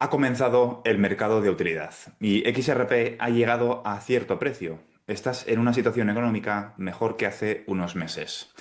Ha comenzado el mercado de utilidad y XRP ha llegado a cierto precio. Estás en una situación económica mejor que hace unos meses.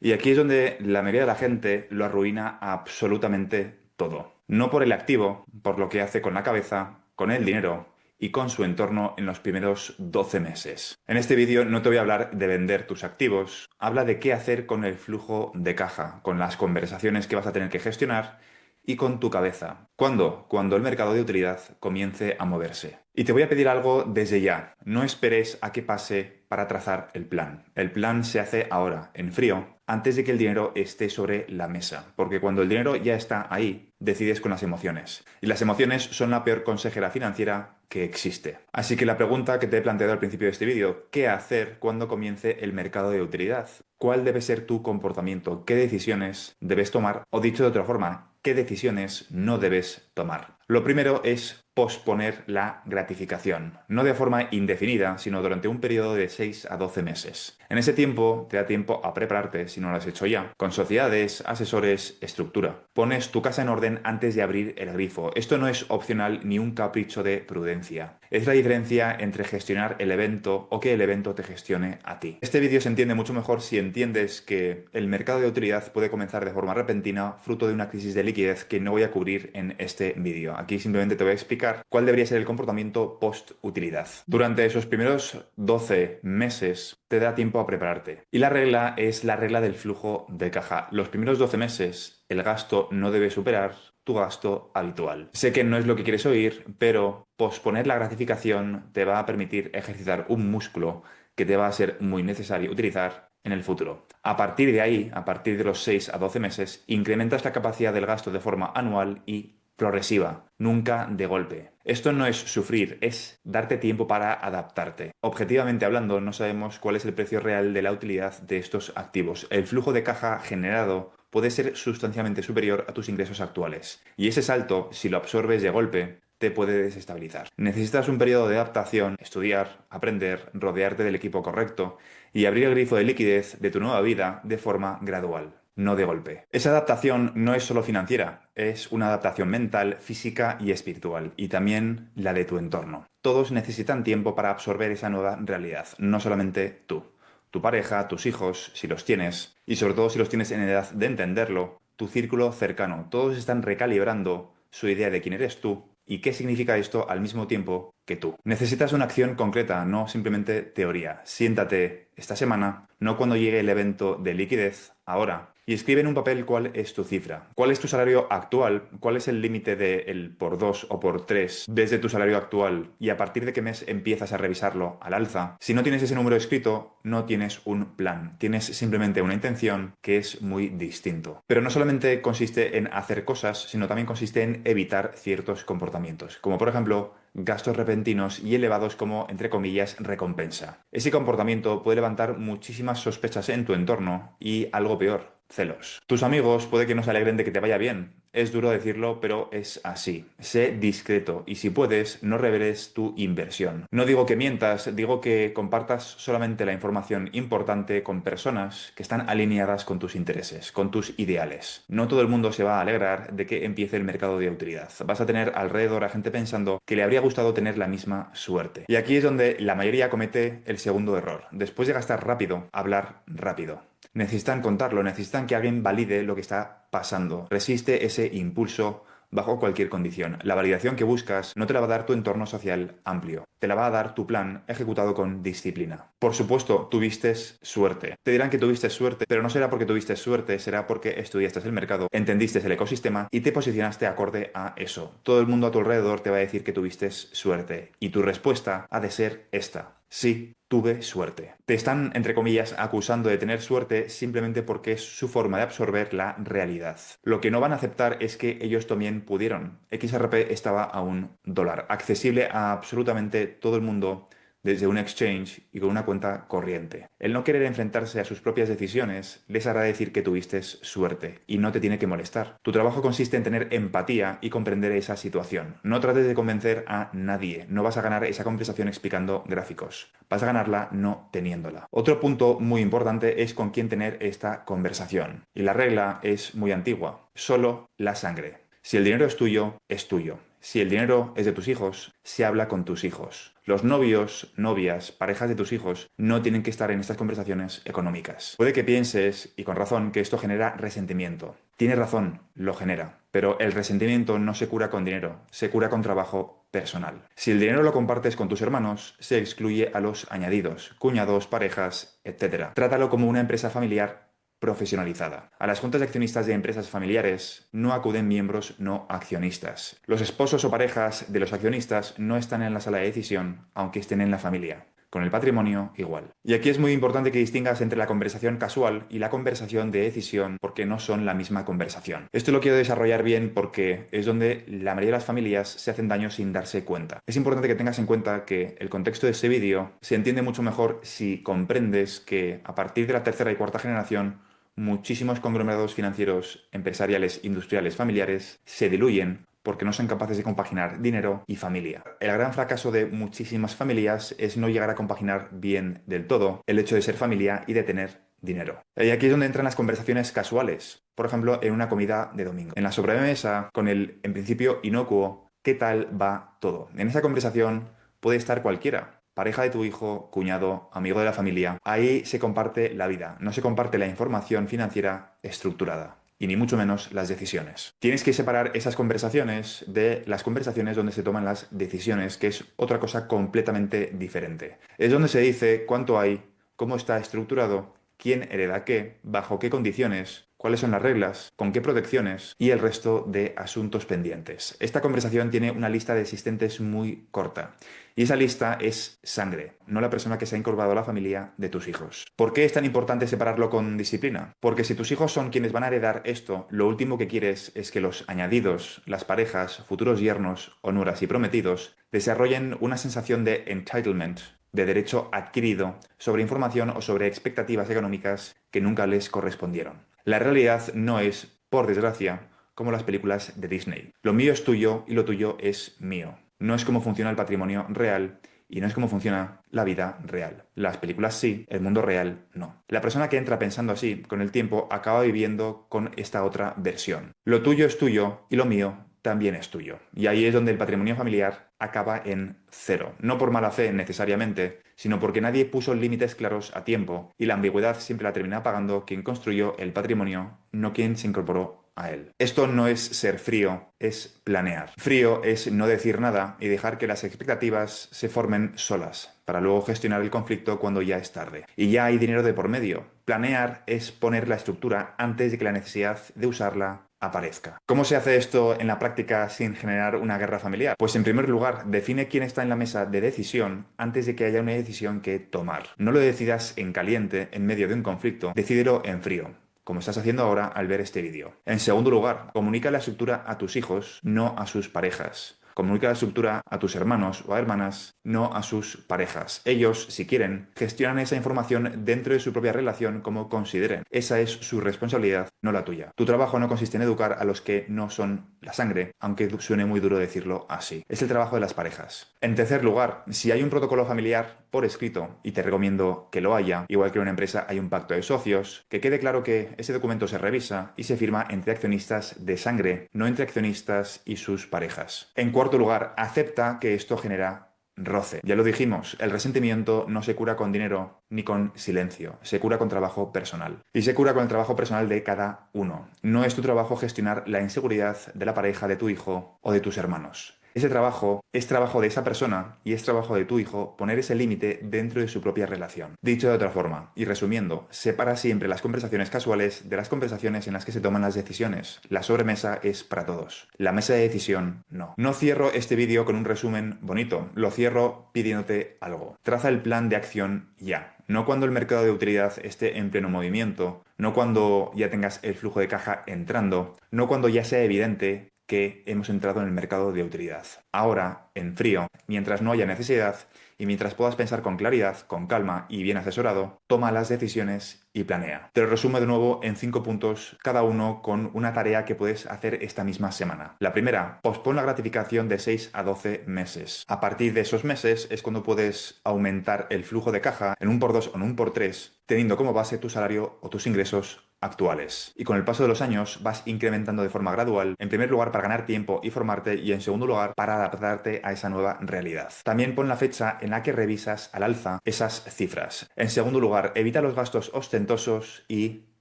Y aquí es donde la mayoría de la gente lo arruina absolutamente todo. No por el activo, por lo que hace con la cabeza, con el dinero y con su entorno en los primeros 12 meses. En este vídeo no te voy a hablar de vender tus activos, habla de qué hacer con el flujo de caja, con las conversaciones que vas a tener que gestionar y con tu cabeza. ¿Cuándo? Cuando el mercado de utilidad comience a moverse. Y te voy a pedir algo desde ya. No esperes a que pase para trazar el plan. El plan se hace ahora, en frío, antes de que el dinero esté sobre la mesa. Porque cuando el dinero ya está ahí, decides con las emociones. Y las emociones son la peor consejera financiera que existe. Así que la pregunta que te he planteado al principio de este vídeo, ¿qué hacer cuando comience el mercado de utilidad? ¿Cuál debe ser tu comportamiento? ¿Qué decisiones debes tomar? O dicho de otra forma, ¿qué decisiones no debes tomar? Lo primero es posponer la gratificación, no de forma indefinida, sino durante un periodo de 6 a 12 meses. En ese tiempo te da tiempo a prepararte, si no lo has hecho ya, con sociedades, asesores, estructura. Pones tu casa en orden antes de abrir el grifo. Esto no es opcional ni un capricho de prudencia. Es la diferencia entre gestionar el evento o que el evento te gestione a ti. Este vídeo se entiende mucho mejor si entiendes que el mercado de utilidad puede comenzar de forma repentina, fruto de una crisis de liquidez que no voy a cubrir en este vídeo. Aquí simplemente te voy a explicar cuál debería ser el comportamiento post-utilidad. Durante esos primeros 12 meses te da tiempo a prepararte. Y la regla es la regla del flujo de caja. Los primeros 12 meses el gasto no debe superar tu gasto habitual. Sé que no es lo que quieres oír, pero posponer la gratificación te va a permitir ejercitar un músculo que te va a ser muy necesario utilizar en el futuro. A partir de ahí, a partir de los 6 a 12 meses, incrementas la capacidad del gasto de forma anual y progresiva, nunca de golpe. Esto no es sufrir, es darte tiempo para adaptarte. Objetivamente hablando, no sabemos cuál es el precio real de la utilidad de estos activos. El flujo de caja generado puede ser sustancialmente superior a tus ingresos actuales. Y ese salto, si lo absorbes de golpe, te puede desestabilizar. Necesitas un periodo de adaptación, estudiar, aprender, rodearte del equipo correcto y abrir el grifo de liquidez de tu nueva vida de forma gradual, no de golpe. Esa adaptación no es solo financiera, es una adaptación mental, física y espiritual, y también la de tu entorno. Todos necesitan tiempo para absorber esa nueva realidad, no solamente tú. Tu pareja, tus hijos, si los tienes, y sobre todo si los tienes en edad de entenderlo, tu círculo cercano, todos están recalibrando su idea de quién eres tú y qué significa esto al mismo tiempo que tú. Necesitas una acción concreta, no simplemente teoría. Siéntate esta semana, no cuando llegue el evento de liquidez, ahora, y escribe en un papel cuál es tu cifra, cuál es tu salario actual, cuál es el límite del por 2 o por 3 desde tu salario actual y a partir de qué mes empiezas a revisarlo al alza. Si no tienes ese número escrito, no tienes un plan, tienes simplemente una intención que es muy distinto. Pero no solamente consiste en hacer cosas, sino también consiste en evitar ciertos comportamientos, como por ejemplo gastos repentinos y elevados como, entre comillas, recompensa. Ese comportamiento puede levantar muchísimas sospechas en tu entorno y algo peor, celos. Tus amigos puede que no se alegren de que te vaya bien. Es duro decirlo, pero es así. Sé discreto y si puedes, no reveles tu inversión. No digo que mientas, digo que compartas solamente la información importante con personas que están alineadas con tus intereses, con tus ideales. No todo el mundo se va a alegrar de que empiece el mercado de utilidad. Vas a tener alrededor a gente pensando que le habría gustado tener la misma suerte. Y aquí es donde la mayoría comete el segundo error. Después de gastar rápido, hablar rápido. Necesitan contarlo, necesitan que alguien valide lo que está pasando. Resiste ese impulso bajo cualquier condición. La validación que buscas no te la va a dar tu entorno social amplio. Te la va a dar tu plan ejecutado con disciplina. Por supuesto, tuviste suerte. Te dirán que tuviste suerte, pero no será porque tuviste suerte, será porque estudiaste el mercado, entendiste el ecosistema y te posicionaste acorde a eso. Todo el mundo a tu alrededor te va a decir que tuviste suerte. Y tu respuesta ha de ser esta. Sí, tuve suerte. Te están, entre comillas, acusando de tener suerte simplemente porque es su forma de absorber la realidad. Lo que no van a aceptar es que ellos también pudieron. XRP estaba a $1, accesible a absolutamente todo el mundo desde un exchange y con una cuenta corriente. El no querer enfrentarse a sus propias decisiones les hará decir que tuviste suerte y no te tiene que molestar. Tu trabajo consiste en tener empatía y comprender esa situación. No trates de convencer a nadie. No vas a ganar esa conversación explicando gráficos. Vas a ganarla no teniéndola. Otro punto muy importante es con quién tener esta conversación. Y la regla es muy antigua. Solo la sangre. Si el dinero es tuyo, es tuyo. Si el dinero es de tus hijos, se habla con tus hijos. Los novios, novias, parejas de tus hijos no tienen que estar en estas conversaciones económicas. Puede que pienses, y con razón, que esto genera resentimiento. Tienes razón, lo genera. Pero el resentimiento no se cura con dinero, se cura con trabajo personal. Si el dinero lo compartes con tus hermanos, se excluye a los añadidos, cuñados, parejas, etc. Trátalo como una empresa familiar profesionalizada. A las juntas de accionistas de empresas familiares no acuden miembros no accionistas. Los esposos o parejas de los accionistas no están en la sala de decisión, aunque estén en la familia. Con el patrimonio, igual. Y aquí es muy importante que distingas entre la conversación casual y la conversación de decisión, porque no son la misma conversación. Esto lo quiero desarrollar bien porque es donde la mayoría de las familias se hacen daño sin darse cuenta. Es importante que tengas en cuenta que el contexto de este vídeo se entiende mucho mejor si comprendes que a partir de la tercera y cuarta generación, muchísimos conglomerados financieros, empresariales, industriales, familiares se diluyen porque no son capaces de compaginar dinero y familia. El gran fracaso de muchísimas familias es no llegar a compaginar bien del todo el hecho de ser familia y de tener dinero. Y aquí es donde entran las conversaciones casuales. Por ejemplo, en una comida de domingo. En la sobremesa, con el, en principio, inocuo, ¿qué tal va todo? En esa conversación puede estar cualquiera. Pareja de tu hijo, cuñado, amigo de la familia. Ahí se comparte la vida, no se comparte la información financiera estructurada. Y ni mucho menos las decisiones. Tienes que separar esas conversaciones de las conversaciones donde se toman las decisiones, que es otra cosa completamente diferente. Es donde se dice cuánto hay, cómo está estructurado, quién hereda qué, bajo qué condiciones, cuáles son las reglas, con qué protecciones y el resto de asuntos pendientes. Esta conversación tiene una lista de asistentes muy corta. Y esa lista es sangre, no la persona que se ha incorporado a la familia de tus hijos. ¿Por qué es tan importante separarlo con disciplina? Porque si tus hijos son quienes van a heredar esto, lo último que quieres es que los añadidos, las parejas, futuros yernos o nueras y prometidos desarrollen una sensación de entitlement, de derecho adquirido sobre información o sobre expectativas económicas que nunca les correspondieron. La realidad no es, por desgracia, como las películas de Disney. Lo mío es tuyo y lo tuyo es mío. No es cómo funciona el patrimonio real y no es cómo funciona la vida real. Las películas sí, el mundo real no. La persona que entra pensando así, con el tiempo, acaba viviendo con esta otra versión. Lo tuyo es tuyo y lo mío también es tuyo. Y ahí es donde el patrimonio familiar acaba en cero. No por mala fe necesariamente, sino porque nadie puso límites claros a tiempo y la ambigüedad siempre la termina pagando quien construyó el patrimonio, no quien se incorporó a él. Esto no es ser frío, es planear. Frío es no decir nada y dejar que las expectativas se formen solas, para luego gestionar el conflicto cuando ya es tarde. Y ya hay dinero de por medio. Planear es poner la estructura antes de que la necesidad de usarla aparezca. ¿Cómo se hace esto en la práctica sin generar una guerra familiar? Pues en primer lugar, define quién está en la mesa de decisión antes de que haya una decisión que tomar. No lo decidas en caliente, en medio de un conflicto, decídelo en frío, como estás haciendo ahora al ver este vídeo. En segundo lugar, comunica la estructura a tus hijos, no a sus parejas. Comunica la estructura a tus hermanos o a hermanas, no a sus parejas. Ellos, si quieren, gestionan esa información dentro de su propia relación como consideren. Esa es su responsabilidad, no la tuya. Tu trabajo no consiste en educar a los que no son la sangre, aunque suene muy duro decirlo así. Es el trabajo de las parejas. En tercer lugar, si hay un protocolo familiar por escrito, y te recomiendo que lo haya, igual que en una empresa hay un pacto de socios, que quede claro que ese documento se revisa y se firma entre accionistas de sangre, no entre accionistas y sus parejas. En cuarto lugar, acepta que esto genera roce. Ya lo dijimos, el resentimiento no se cura con dinero ni con silencio, se cura con trabajo personal. Y se cura con el trabajo personal de cada uno. No es tu trabajo gestionar la inseguridad de la pareja de tu hijo o de tus hermanos. Ese trabajo es trabajo de esa persona y es trabajo de tu hijo poner ese límite dentro de su propia relación. Dicho de otra forma, y resumiendo, separa siempre las conversaciones casuales de las conversaciones en las que se toman las decisiones. La sobremesa es para todos. La mesa de decisión, no. No cierro este vídeo con un resumen bonito, lo cierro pidiéndote algo. Traza el plan de acción ya. No cuando el mercado de utilidad esté en pleno movimiento, no cuando ya tengas el flujo de caja entrando, no cuando ya sea evidente que hemos entrado en el mercado de utilidad. Ahora, en frío, mientras no haya necesidad y mientras puedas pensar con claridad, con calma y bien asesorado, toma las decisiones y planea. Te lo resumo de nuevo en 5 puntos, cada uno con una tarea que puedes hacer esta misma semana. La primera, pospon la gratificación de 6 a 12 meses. A partir de esos meses es cuando puedes aumentar el flujo de caja en un por 2 o en un por 3, teniendo como base tu salario o tus ingresos actuales. Y con el paso de los años vas incrementando de forma gradual, en primer lugar para ganar tiempo y formarte y en segundo lugar para adaptarte a esa nueva realidad. También pon la fecha en la que revisas al alza esas cifras. En segundo lugar, evita los gastos ostentosos y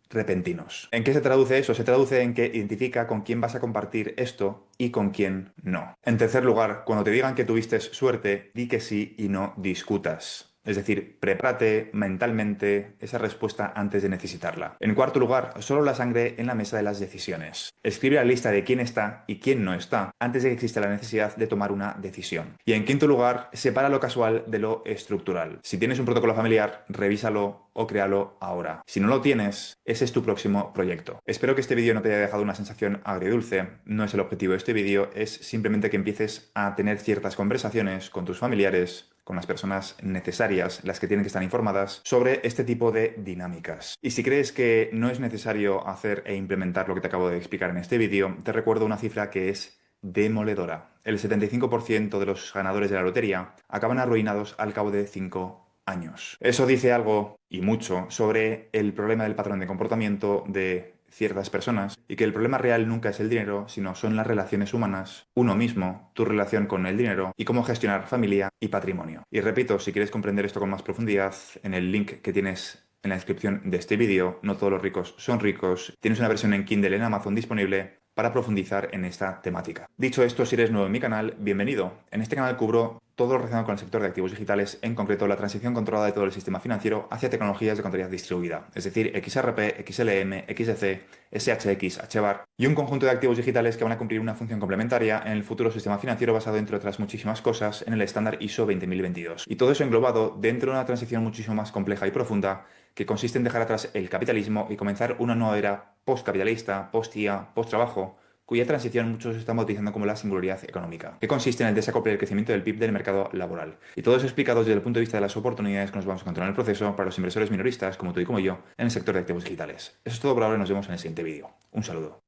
repentinos. ¿En qué se traduce eso? Se traduce en que identifica con quién vas a compartir esto y con quién no. En tercer lugar, cuando te digan que tuviste suerte, di que sí y no discutas. Es decir, prepárate mentalmente esa respuesta antes de necesitarla. En cuarto lugar, solo la sangre en la mesa de las decisiones. Escribe la lista de quién está y quién no está antes de que exista la necesidad de tomar una decisión. Y en quinto lugar, separa lo casual de lo estructural. Si tienes un protocolo familiar, revísalo o créalo ahora. Si no lo tienes, ese es tu próximo proyecto. Espero que este vídeo no te haya dejado una sensación agridulce. No es el objetivo de este vídeo, es simplemente que empieces a tener ciertas conversaciones con tus familiares, con las personas necesarias, las que tienen que estar informadas, sobre este tipo de dinámicas. Y si crees que no es necesario hacer e implementar lo que te acabo de explicar en este vídeo, te recuerdo una cifra que es demoledora. El 75% de los ganadores de la lotería acaban arruinados al cabo de 5 años. Eso dice algo, y mucho, sobre el problema del patrón de comportamiento de ciertas personas y que el problema real nunca es el dinero, sino son las relaciones humanas, uno mismo, tu relación con el dinero y cómo gestionar familia y patrimonio. Y repito, si quieres comprender esto con más profundidad, en el link que tienes en la descripción de este vídeo, no todos los ricos son ricos, tienes una versión en Kindle en Amazon disponible para profundizar en esta temática. Dicho esto, si eres nuevo en mi canal, bienvenido. En este canal cubro todo lo relacionado con el sector de activos digitales, en concreto la transición controlada de todo el sistema financiero hacia tecnologías de contabilidad distribuida, es decir, XRP, XLM, XDC, SHX, HBAR y un conjunto de activos digitales que van a cumplir una función complementaria en el futuro sistema financiero basado, entre otras muchísimas cosas, en el estándar ISO 20022. Y todo eso englobado dentro de una transición muchísimo más compleja y profunda que consiste en dejar atrás el capitalismo y comenzar una nueva era postcapitalista, post-IA, post-trabajo, cuya transición muchos están bautizando como la singularidad económica, que consiste en el desacople del crecimiento del PIB del mercado laboral. Y todo eso explicado desde el punto de vista de las oportunidades que nos vamos a encontrar en el proceso para los inversores minoristas, como tú y como yo, en el sector de activos digitales. Eso es todo por ahora y nos vemos en el siguiente vídeo. Un saludo.